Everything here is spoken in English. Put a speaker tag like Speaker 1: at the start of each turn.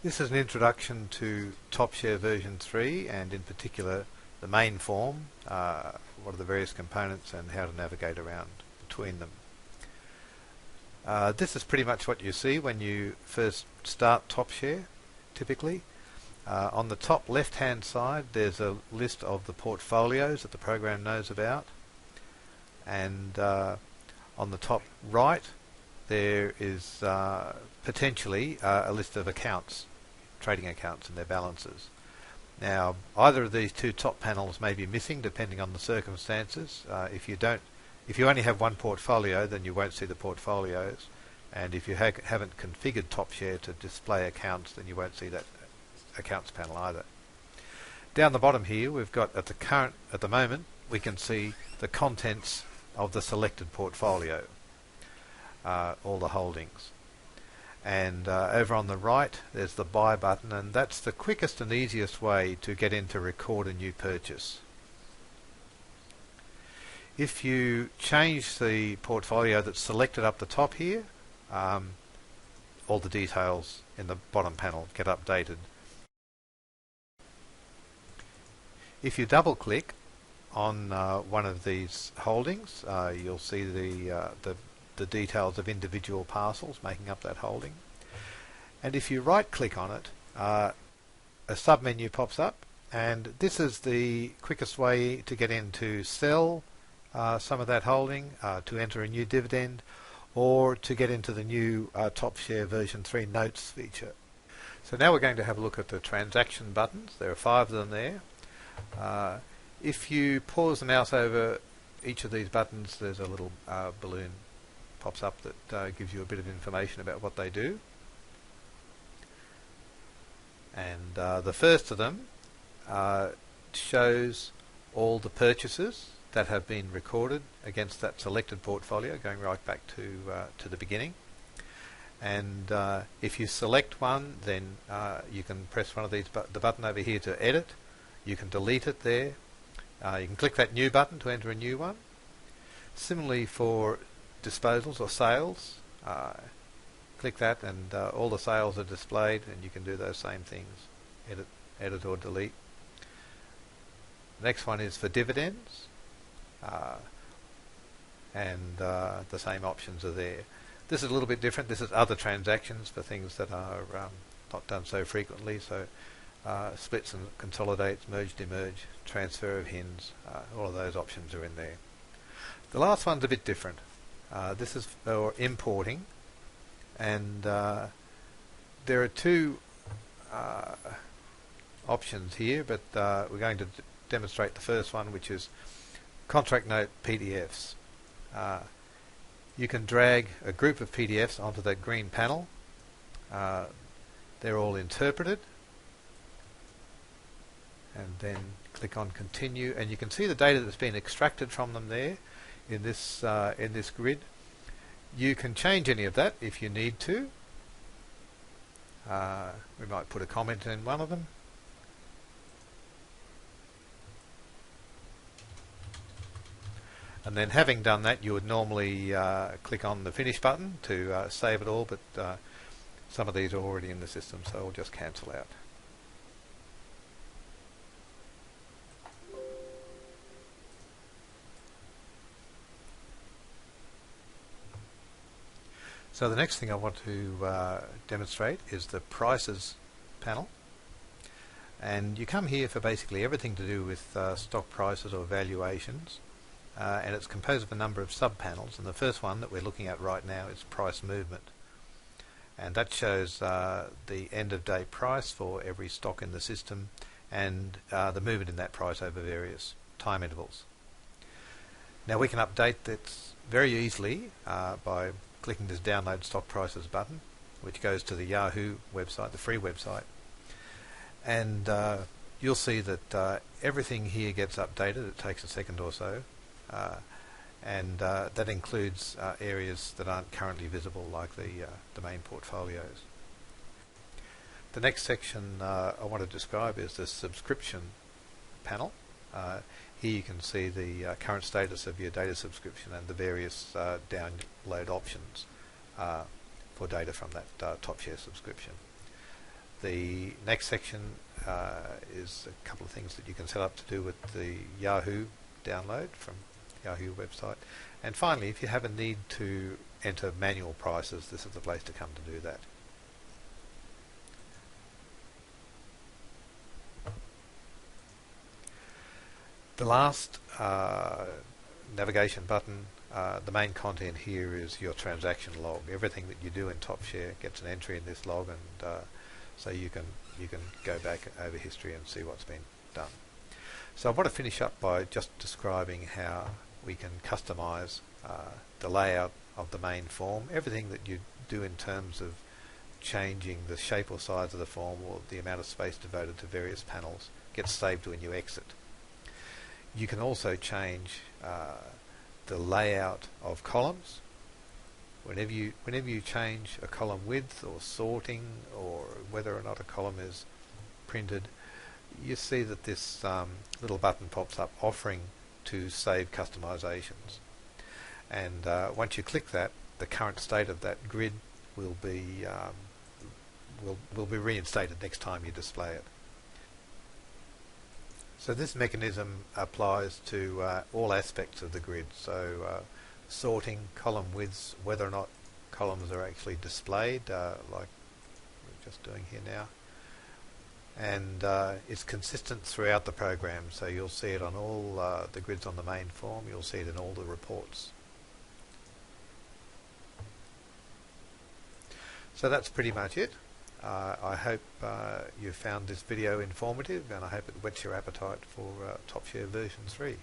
Speaker 1: This is an introduction to Topshare version 3 and in particular the main form, what are the various components and how to navigate around between them. This is pretty much what you see when you first start Topshare typically. On the top left hand side there's a list of the portfolios that the program knows about, and on the top right there is potentially a list of accounts, trading accounts and their balances. Now either of these two top panels may be missing depending on the circumstances. If you only have one portfolio, then you won't see the portfolios, and if you haven't configured Topshare to display accounts, then you won't see that accounts panel either. Down the bottom here we've got at the moment we can see the contents of the selected portfolio, all the holdings. And over on the right there's the buy button, and that's the quickest and easiest way to get in to record a new purchase. If you change the portfolio that's selected up the top here, all the details in the bottom panel get updated. If you double click on one of these holdings, you'll see the details of individual parcels making up that holding. And if you right click on it, a sub-menu pops up, and this is the quickest way to get in to sell some of that holding, to enter a new dividend, or to get into the new Topshare version 3 notes feature. So now we're going to have a look at the transaction buttons. There are 5 of them there. If you pause the mouse over each of these buttons, there's a little balloon pops up that gives you a bit of information about what they do. And the first of them shows all the purchases that have been recorded against that selected portfolio, going right back to the beginning. And if you select one, then you can press one of these the button over here to edit. You can delete it there. You can click that new button to enter a new one. Similarly for disposals or sales, click that and all the sales are displayed, and you can do those same things, edit or delete. The next one is for dividends, and the same options are there. This is a little bit different. This is other transactions for things that are not done so frequently, so splits and consolidates, merge, demerge, transfer of HINs, all of those options are in there. The last one's a bit different. This is for importing, and there are 2 options here, but we're going to demonstrate the first one, which is contract note PDFs. You can drag a group of PDFs onto that green panel. They're all interpreted, and then click on continue, and you can see the data that's been extracted from them there in this grid. You can change any of that if you need to. We might put a comment in one of them. And then, having done that, you would normally click on the finish button to save it all, but some of these are already in the system, so we'll just cancel out. So the next thing I want to demonstrate is the prices panel, and you come here for basically everything to do with stock prices or valuations, and it's composed of a number of sub-panels, and the first one that we're looking at right now is price movement, and that shows the end of day price for every stock in the system and the movement in that price over various time intervals. Now we can update this very easily by clicking this download stock prices button, which goes to the Yahoo website, the free website, and you'll see that everything here gets updated. It takes a second or so, and that includes areas that aren't currently visible, like the main portfolios. The next section I want to describe is the subscription panel. Here you can see the current status of your data subscription and the various download options for data from that Topshare subscription. The next section is a couple of things that you can set up to do with the Yahoo download from Yahoo website. And finally, if you have a need to enter manual prices, this is the place to come to do that. The last navigation button, the main content here is your transaction log. Everything that you do in Topshare gets an entry in this log, and so you can go back over history and see what's been done. So I want to finish up by just describing how we can customize the layout of the main form. Everything that you do in terms of changing the shape or size of the form or the amount of space devoted to various panels gets saved when you exit. You can also change the layout of columns. Whenever you change a column width or sorting or whether or not a column is printed, you see that this little button pops up offering to save customizations. And once you click that, the current state of that grid will be reinstated next time you display it. So this mechanism applies to all aspects of the grid. So sorting, column widths, whether or not columns are actually displayed, like we're just doing here now. And it's consistent throughout the program, so you'll see it on all the grids on the main form, you'll see it in all the reports. So that's pretty much it. I hope you found this video informative, and I hope it whets your appetite for Topshare version 3.